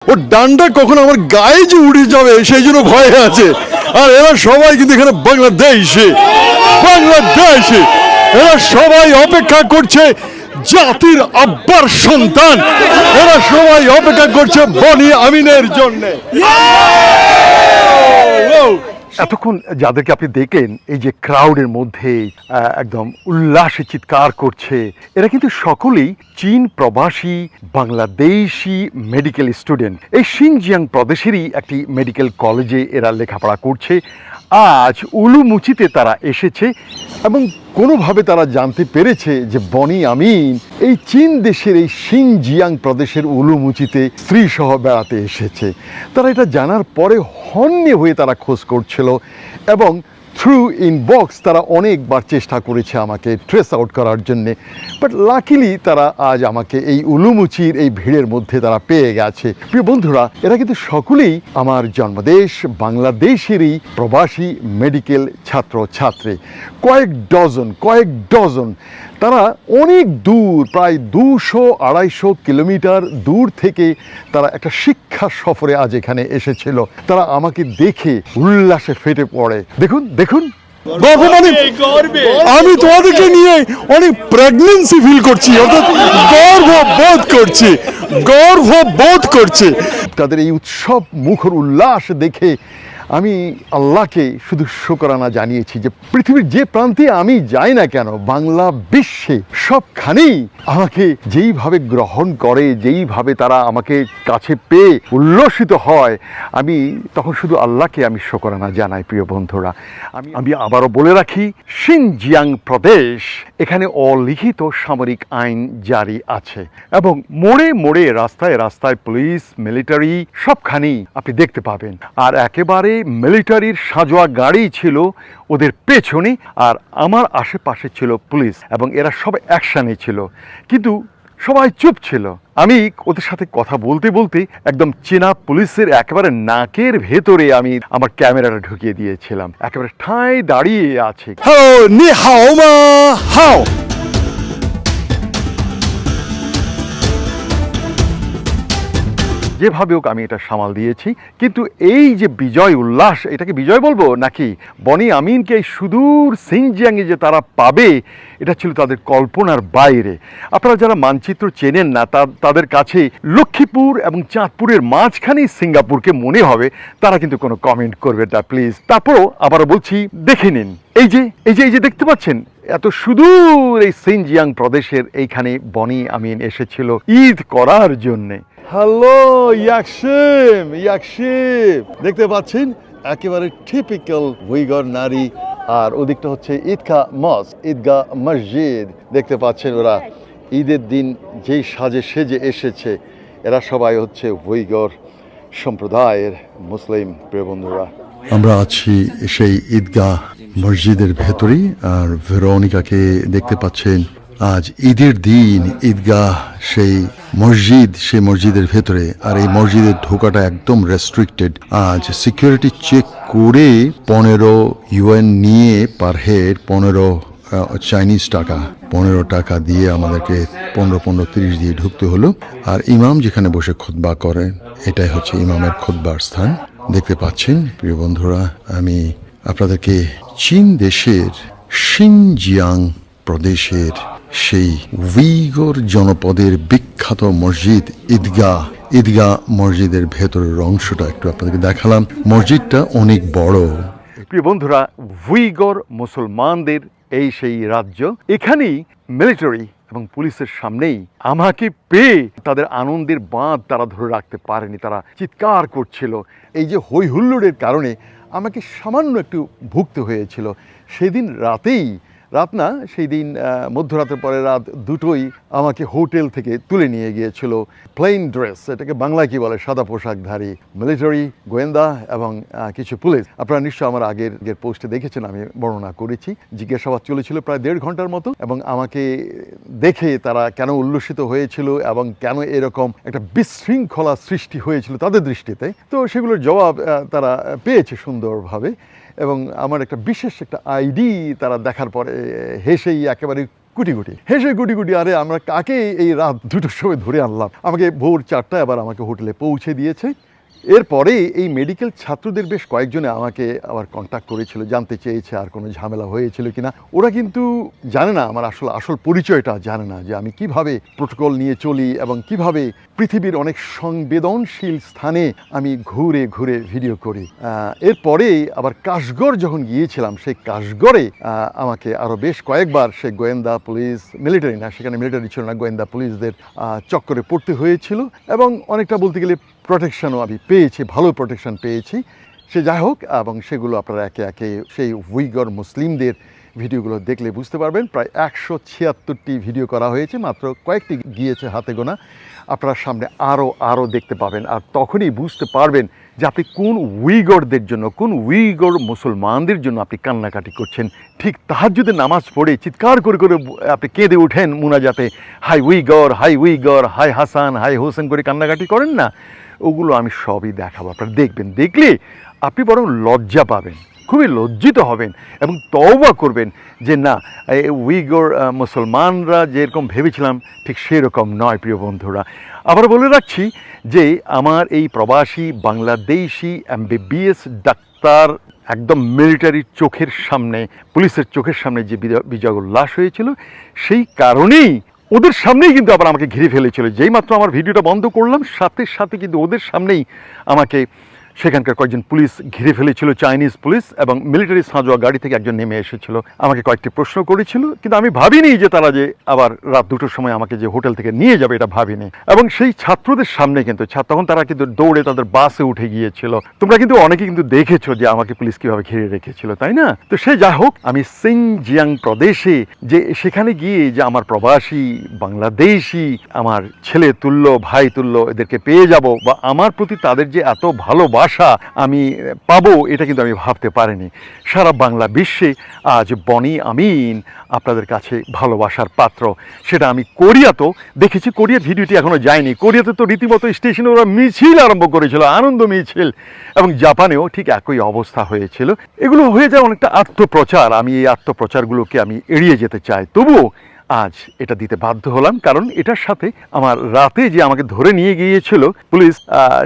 ওর ডান্ডা কখন আমার গায়ে যে উড়ে যাবে সেই জন্য ভয়ে আছে। আর এরা সবাই কিন্তু এখানে বাংলাদেশে এরা সবাই অপেক্ষা করছে জাতির আব্বার সন্তান, এরা সবাই অপেক্ষা করছে বনি আমিনের জন্য। এতক্ষণ যাদেরকে আপনি দেখলেন এই যে ক্রাউডের মধ্যে একদম উল্লাসে চিৎকার করছে, এরা কিন্তু সকলেই চীন প্রবাসী বাংলাদেশি মেডিকেল স্টুডেন্ট। এই শিনজিয়াং প্রদেশেরই একটি মেডিকেল কলেজে এরা লেখাপড়া করছে। আজ উলুমুচিতে তারা এসেছে এবং কোনোভাবে তারা জানতে পেরেছে যে বনি আমিন এই চীন দেশের এই শিনজিয়াং প্রদেশের উলুমুচিতে স্ত্রী সহ বেড়াতে এসেছে। তারা এটা জানার পরে হন্যে হয়ে তারা খোঁজ করছিল এবং থ্রু ইনবক্স তারা অনেকবার চেষ্টা করেছে আমাকে ট্রেস আউট করার জন্যে, বাট লাকিলি তারা আজ আমাকে এই উলুমুচির এই ভিড়ের মধ্যে তারা পেয়ে গেছে। প্রিয় বন্ধুরা, এরা কিন্তু সকলেই আমার জন্মদেশ বাংলাদেশেরই প্রবাসী মেডিকেল ছাত্র ছাত্রী। কয়েক ডজন তারা অনেক দূর, প্রায় 200-250 কিলোমিটার দূর থেকে তারা একটা শিক্ষা সফরে আজ এখানে এসেছিল। তারা আমাকে দেখে উল্লাসে ফেটে পড়ে। দেখুন আমি তোমাদেরকে নিয়ে অনেক প্রেগন্যান্সি ফিল করছি, অর্থাৎ গর্ববোধ করছি। তাদের এই উৎসব মুখর উল্লাস দেখে আমি আল্লাহকে শুধু শুকরানা জানিয়েছি যে পৃথিবীর যে প্রান্তে আমি যাই না কেন, বাংলা বিশ্বে সবখানেই আমাকে যেইভাবে গ্রহণ করে, যেইভাবে তারা আমাকে কাছে পেয়ে উল্লসিত হয়, আমি তখন শুধু আল্লাহকে আমি শুকরানা জানাই। প্রিয় বন্ধুরা, আমি আবারও বলে রাখি, শিনজিয়াং প্রদেশ এখানে অলিখিত সামরিক আইন জারি আছে এবং মোড়ে মোড়ে রাস্তায় পুলিশ, মিলিটারি সবখানেই আপনি দেখতে পাবেন। আর একেবারে মিলিটারির সাজোয়া গাড়ি ছিল ওদের পেছনে, আর আমার আশেপাশে ছিল পুলিশ এবং এরা সব অ্যাকশানে ছিল, কিন্তু সবাই চুপ ছিল। আমি ওদের সাথে কথা বলতে বলতে একদম চীনা পুলিশের একেবারে নাকের ভেতরে আমি আমার ক্যামেরাটা ঢুকিয়ে দিয়েছিলাম। একেবারে ঠাঁই দাঁড়িয়ে আছে। হ্যালো, নি হাও মা হাও। যেভাবে হোক আমি এটা সামাল দিয়েছি, কিন্তু এই যে বিজয় উল্লাস, এটাকে বিজয় বলবো নাকি বনি আমিনকে এই সুদূর শিনজিয়াংয়ে যে তারা পাবে, এটা ছিল তাদের কল্পনার বাইরে। আপনারা যারা মানচিত্র চেনেন না তাদের কাছে লক্ষ্মীপুর এবং চাঁদপুরের মাঝখানেই সিঙ্গাপুরকে মনে হবে, তারা কিন্তু কোনো কমেন্ট করবে না প্লিজ। তারপরও আবারও বলছি, দেখে নিন এই যে দেখতে পাচ্ছেন এত সুদূর এই শিনজিয়াং প্রদেশের এইখানে বনি আমিন এসেছিল ঈদ করার জন্যে। হ্যালো ইয়াকশিম, দেখতে পাচ্ছেন একেবারে টিপিক্যাল উইগর নারী। আর ওদিকটা হচ্ছে ঈদগাহ মসজিদ। দেখতে পাচ্ছেন ওরা ঈদের দিন যেই সাজে সেজে এসেছে, এরা সবাই হচ্ছে উইগর সম্প্রদায়ের মুসলিম। প্রিয় বন্ধুরা, আমরা আছি সেই ঈদগাহ মসজিদের ভেতরেই, আর ভেরোনিকাকে দেখতে পাচ্ছেন আজ ঈদের দিন ঈদগাহ সেই মসজিদের ভেতরে। আর এই মসজিদের ঢোকাটা একদম রেস্ট্রিক্টেড। আজ সিকিউরিটি চেক করে 15 ইউএন নিয়ে পার হেড 15 চাইনিজ টাকা, 15 টাকা দিয়ে আমাদেরকে 15-30 দিয়ে ঢুকতে হলো। আর ইমাম যেখানে বসে খুতবা করেন, এটাই হচ্ছে ইমামের খুতবার স্থান। দেখতে পাচ্ছেন প্রিয় বন্ধুরা, আমি আপনাদেরকে চীন দেশের শিনজিয়াং প্রদেশের সেই উইগর জনপদের বিখ্যাত মসজিদ ঈদগাহ মসজিদের ভেতরের অংশটা একটু আপনাদেরকে দেখালাম। মসজিদটা অনেক বড়। প্রিয় বন্ধুরা, উইগর মুসলমানদের এই সেই রাজ্য, এখানেই মিলিটারি এবং পুলিশের সামনেই আমাকে পেয়ে তাদের আনন্দের বাঁধ তারা ধরে রাখতে পারেনি, তারা চিৎকার করছিল। এই যে হই হুল্লোড়ের কারণে আমাকে সামান্য একটু ভুগতে হয়েছিল। সেদিন সেই দিন মধ্যরাতের পরে রাত 2টোই আমাকে হোটেল থেকে তুলে নিয়ে গিয়েছিল প্লেন ড্রেস, এটাকে বাংলায় কি বলে, সাদা পোশাকধারী মিলিটারি, গোয়েন্দা এবং কিছু পুলিশ। আপনারা নিশ্চয় আমার আগের পোস্টে দেখেছেন, আমি বর্ণনা করেছি। জিজ্ঞাসাবাদ চলেছিল প্রায় 1.5 ঘন্টার মতো এবং আমাকে দেখে তারা কেন উল্লসিত হয়েছিল এবং কেন এরকম একটা বিশৃঙ্খলা সৃষ্টি হয়েছিল তাদের দৃষ্টিতে, তো সেগুলোর জবাব তারা পেয়েছে সুন্দরভাবে। এবং আমার একটা বিশেষ একটা আইডি তারা দেখার পরে হেসেই একেবারে কুটি কুটি হেসে কুটি কুটি, আরে আমরা কাকে এই রাত 2টোর সময় ধরে আনলাম। আমাকে ভোর 4টায় আবার আমাকে হোটেলে পৌঁছে দিয়েছে। এরপরে এই মেডিকেল ছাত্রদের বেশ কয়েকজনে আমাকে আবার কন্ট্যাক্ট করেছিল, জানতে চেয়েছে আর কোনো ঝামেলা হয়েছিল কিনা। ওরা কিন্তু জানে না আমার আসল পরিচয়টা, জানে না যে আমি কিভাবে প্রোটোকল নিয়ে চলি এবং কিভাবে পৃথিবীর অনেক সংবেদনশীল স্থানে আমি ঘুরে ঘুরে ভিডিও করি। এরপরে আবার কাশগড় যখন গিয়েছিলাম, সেই কাশগড়ে আমাকে আরও বেশ কয়েকবার সেই গোয়েন্দা পুলিশ, মিলিটারি না, সেখানে মিলিটারি ছিল না, গোয়েন্দা পুলিশদের চক্করে পড়তে হয়েছিল এবং অনেকটা বলতে গেলে প্রোটেকশনও আমি পেয়েছি, ভালো প্রোটেকশন পেয়েছি। সে যাই হোক, এবং সেগুলো আপনারা একে একে সেই উইগর মুসলিমদের ভিডিওগুলো দেখলে বুঝতে পারবেন। প্রায় 176টি ভিডিও করা হয়েছে, মাত্র কয়েকটি গিয়েছে হাতে গোনা। আপনারা সামনে আরও দেখতে পাবেন, আর তখনই বুঝতে পারবেন যে আপনি কোন উইগরদের জন্য, কোন উইগর মুসলমানদের জন্য আপনি কান্নাকাটি করছেন। ঠিক তাহাজ্জুদের নামাজ পড়ে চিৎকার করে করে আপনি কেঁদে ওঠেন মুনাজাতে, হাই উইগর, হাই উইগর, হাই হাসান, হাই হোসেন করে কান্নাকাটি করেন না, ওগুলো আমি সবই দেখাবো। আপনারা দেখবেন, দেখলে আপনি বরং লজ্জা পাবেন, খুবই লজ্জিত হবেন এবং তওবা করবেন যে না, উইগর মুসলমানরা যেরকম ভেবেছিলাম ঠিক সেরকম নয়। প্রিয় বন্ধুরা, আবার বলে রাখছি যে আমার এই প্রবাসী বাংলাদেশি MBBS ডাক্তার একদম মিলিটারির চোখের সামনে, পুলিশের চোখের সামনে যে বিজয় উল্লাস হয়েছিল, সেই কারণেই ওদের সামনেই কিন্তু আবার আমাকে ঘিরে ফেলেছিল। যেই মাত্র আমার ভিডিওটা বন্ধ করলাম, সাথে সাথে কিন্তু ওদের সামনেই আমাকে সেখানকার কয়েকজন পুলিশ ঘিরে ফেলেছিল, চাইনিজ পুলিশ, এবং মিলিটারি সাঁজোয়া গাড়ি থেকে একজন নেমে এসেছিল, আমাকে কয়েকটি প্রশ্ন করেছিল। কিন্তু আমি ভাবিনি যে তারা যে আবার রাত 2টোর সময় আমাকে যে হোটেল থেকে নিয়ে যাবে, এটা ভাবিনি। এবং সেই ছাত্রদের সামনে কিন্তু তখন তারা কিন্তু দৌড়ে তাদের বাসে উঠে গিয়েছিল। তোমরা কিন্তু অনেকে কিন্তু দেখেছো যে আমাকে পুলিশ কিভাবে ঘিরে রেখেছিল, তাই না? তো সে যা হোক, আমি সিনজিয়াং প্রদেশে যে সেখানে গিয়ে যে আমার প্রবাসী বাংলাদেশি আমার ছেলে তুল্য, ভাই তুল্য এদেরকে পেয়ে যাব, বা আমার প্রতি তাদের যে এত ভালোবাসা আমি পাবো, এটা কিন্তু আমি ভাবতে পারিনি। সারা বাংলা বিশ্বে আজ বনি আমিন আপনাদের কাছে ভালোবাসার পাত্র। সেটা আমি কোরিয়াতেও দেখেছি। কোরিয়ার ভিডিওটি এখনো যায়নি। কোরিয়াতে তো রীতিমতো স্টেশনে ওরা মিছিল আরম্ভ করেছিল, আনন্দ মিছিল, এবং জাপানেও ঠিক একই অবস্থা হয়েছিল। এগুলো হয়ে যায় অনেকটা আত্মপ্রচার। আমি এই আত্মপ্রচারগুলোকে আমি এড়িয়ে যেতে চাই, তবুও আজ এটা দিতে বাধ্য হলাম, কারণ এটার সাথে আমার রাতে যে আমাকে ধরে নিয়ে গিয়েছিল পুলিশ,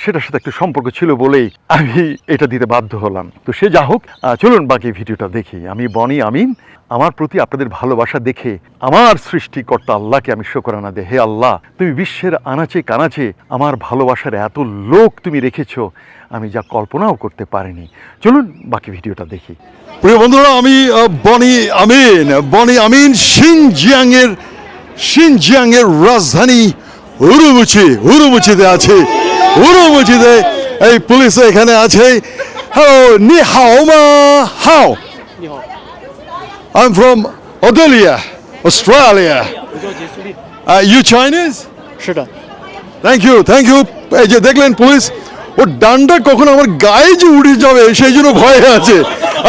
সেটার সাথে একটু সম্পর্ক ছিল বলেই আমি এটা দিতে বাধ্য হলাম। তো সে যা হোক, চলুন বাকি ভিডিওটা দেখি। আমি বনি আমিন, আমার প্রতি আপনাদের ভালোবাসা দেখে আমার সৃষ্টিকর্তা আল্লাহকে আমি শুকরানা দেই। হে আল্লাহ, তুমি বিশ্বের আনাচে কানাচে আমার ভালোবাসার এত লোক তুমি রেখেছো, আমি যা কল্পনাও করতে পারিনি। চলুন বাকি ভিডিওটা দেখি। প্রিয় বন্ধুরা, আমি বনি আমিন সিনজিয়াংয়ের রাজধানী উরুমুচিতে আছে। উরুমুচিতে এই পুলিশ এখানে আছে। হ্যালো, নি হাও মা হাও। I'm from Australia. You Chinese? সেটা থ্যাংক ইউ। এই যে দেখলেন পুলিশ, ও ডান্ডা কখন আমার গায়ে যে উড়ে যাবে সেই জন্য ভয়ে আছে।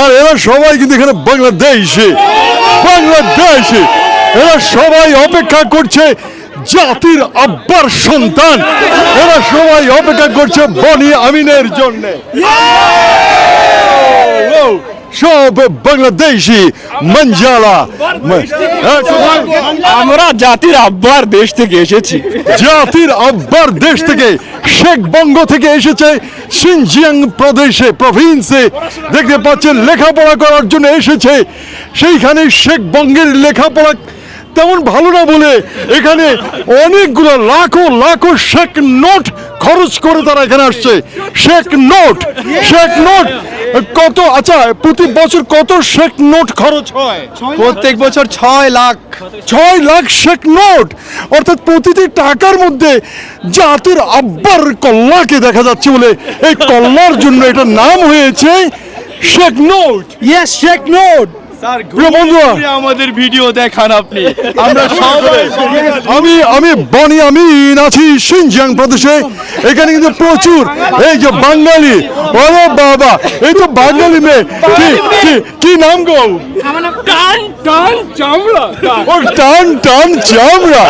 আর এরা সবাই কিন্তু এখানে বাংলাদেশি, এরা সবাই অপেক্ষা করছে জাতির আব্বার সন্তান, এরা সবাই অপেক্ষা করছে বনি আমিনের জন্য। সব বাংলাদেশি মঞ্জালা। আমরা জাতির আব্বার দেশ থেকে এসেছি। জাতির আব্বার দেশ থেকে, শেখ বঙ্গ থেকে এসেছে সিনজিয়াং প্রভিন্সে। দেখতে পাচ্ছেন লেখাপড়া করার জন্য এসেছে। সেইখানে শেখ বঙ্গের লেখাপড়া তেমন ভালো না বলে এখানে অনেকগুলো লাখো শেখ নোট খরচ করে তারা এখানে আসছে। শেখ নোট কত? আচ্ছা, প্রতি বছর কত শেখ নোট খরচ হয়? প্রত্যেক বছর 6 লাখ শেখ নোট। অর্থাৎ প্রতিটি টাকার মধ্যে জাতির আব্বার কল্লাকে দেখা যাচ্ছে বলে এই কল্লার জন্য এটা নাম হয়েছে Sheikh note. Yes, Sheikh note. প্রিয় বন্ধুরা, আমাদের ভিডিও দেখান আপনি, আমরা সবাই। আমি বনি আমিন আছি সিনজিয়াং প্রদেশে। এখানে কিন্তু প্রচুর এই যে বাঙালি, ওরে বাবা, এই তো বাঙালি মেয়ে। কি নাম গো? টান চামড়া। ও টান চামড়া।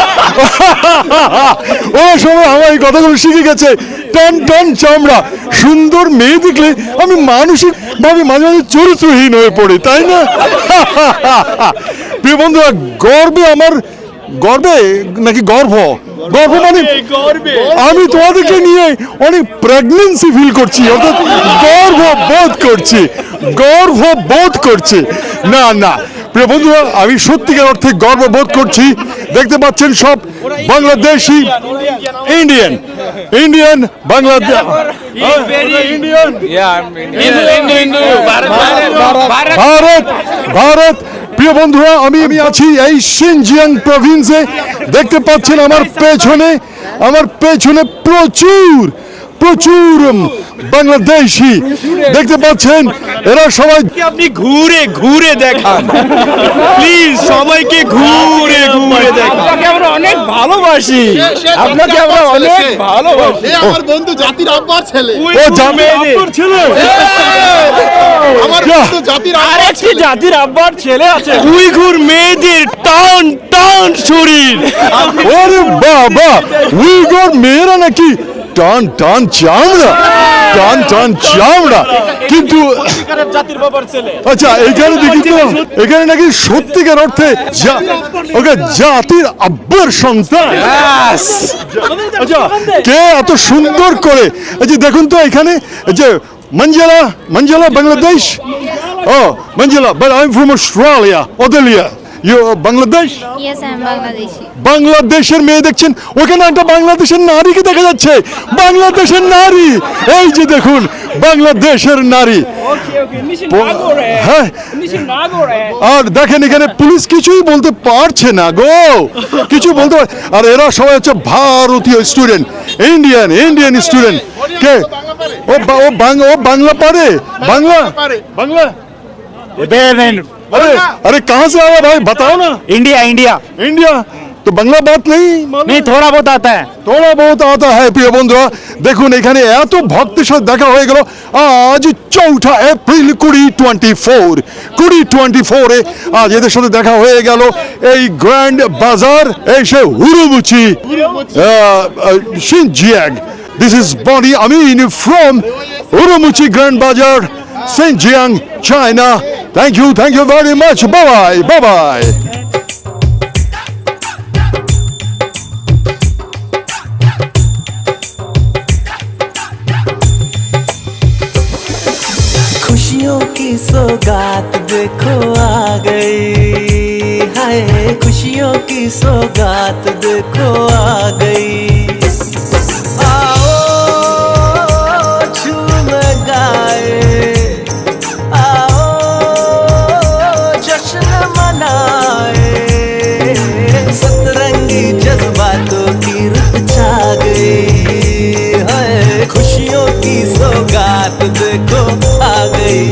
ওরা সবাই আমার এই কথাগুলো শিখে গেছে। টান টান চামড়া, সুন্দর মেয়ে দেখলে আমি মানসিক ভাবে মাঝে মাঝে চরিত্রহীন হয়ে পড়ি, তাই না? প্রিয় বন্ধুরা, গর্বে নাকি গর্ব মানে আমি তোমাদেরকে নিয়ে অনেক প্রেগনেন্সি ফিল করছি, অর্থাৎ গর্ব বোধ করছি। না প্রিয় বন্ধুরা, আমি সত্যিকার অর্থে গর্ববোধ করছি। দেখতে পাচ্ছেন সব বাংলাদেশি, ইন্ডিয়ান বাংলাদেশ, ভারত। প্রিয় বন্ধুরা, আমি আছি এই সিনজিয়াং প্রভিন্সে। দেখতে পাচ্ছেন আমার পেছনে প্রচুর বাংলাদেশি দেখতে পাচ্ছেন। এরা সবাই, আপনি ঘুরে দেখান প্লিজ, সবাইকে ঘুরে দেখান। আপনাকে আমরা অনেক ভালোবাসি, আপনাকে আমরা অনেক ভালোবাসি। আমার বন্ধু জাতির আব্বার ছেলে, ও জামের ছেলে, আমার বন্ধু জাতির আব্বার আরেকটি জাতির আব্বার ছেলে আছে। উইঘুর মেয়েদের টান টান শরীর। ওরে বাবা, উইঘুর মেয়েরা নাকি টান টান চামড়া, কিন্তু জাতির বাবার ছেলে। আচ্ছা, এখানে দেখি তো, এখানে নাকি সত্যিকার অর্থে জাতির আব্বার সন্তান। আচ্ছা, কে এত সুন্দর করে, এই যে দেখুন তো এখানে, যে মঞ্জলা বাংলাদেশ। ও মঞ্জলা, but I am from Australia, Australia. You Bangladesh? Yes, I'm Bangladeshi. বাংলাদেশের মেয়ে দেখছেন, ওখানে একটা বাংলাদেশের নারীকে দেখা যাচ্ছে। বাংলাদেশের নারী, এই যে দেখুন বাংলাদেশের নারী। হ্যাঁ, আর দেখেন এখানে পুলিশ কিছুই বলতে পারছে না গো, আর এরা সবাই হচ্ছে ভারতীয় স্টুডেন্ট, ইন্ডিয়ান স্টুডেন্ট। কে ও বাংলা পারে? বাংলা अरे कहाँ से आया भाई, बताओ ना। इंडिया तो বাংলা বাত নেই, थोड़ा बहुत आता है। थोड़ा बहुत आता है। প্রিয় বন্ধুরা, দেখুন এখানে এত ভক্তের সাথে দেখা হয়ে গেল। আজ 4 এপ্রিল 2024 আজ এদের সাথে দেখা হয়ে গেল এই গ্র্যান্ড বাজার, এই সে উরুমুচি Xinjiang. This is Boni Amin from উরুমুচি grand বাজার, Xinjiang, China. Thank you very much. Bye-bye. खुशियों की सौगात देखो आ गई, हाय खुशियों की सौगात देखो आ गई। आओ झूम गाए, सतरंगी जज्बातों की रुत छा गई है, खुशियों की सौगात देखो आ गई।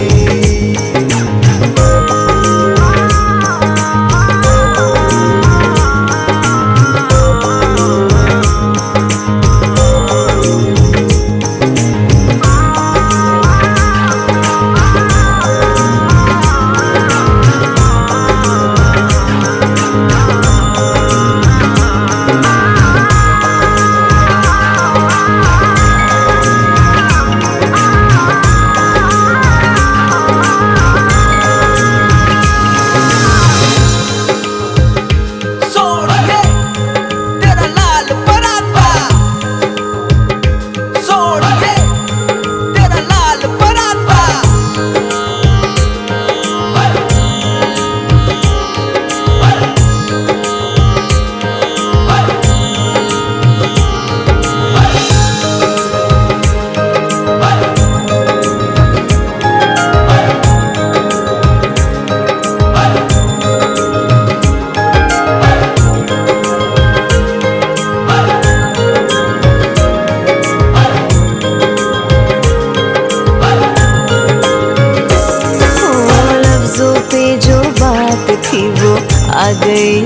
आ गई,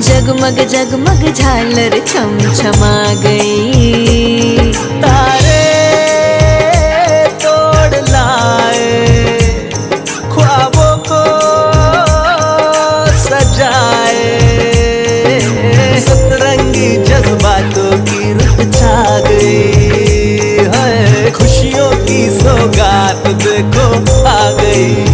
जगमग जगमग झालर छमछमा गई। तारे तोड़ लाए, ख्वाबों को सजाए, सतरंगी जज्बातों की रुत छा गई। गई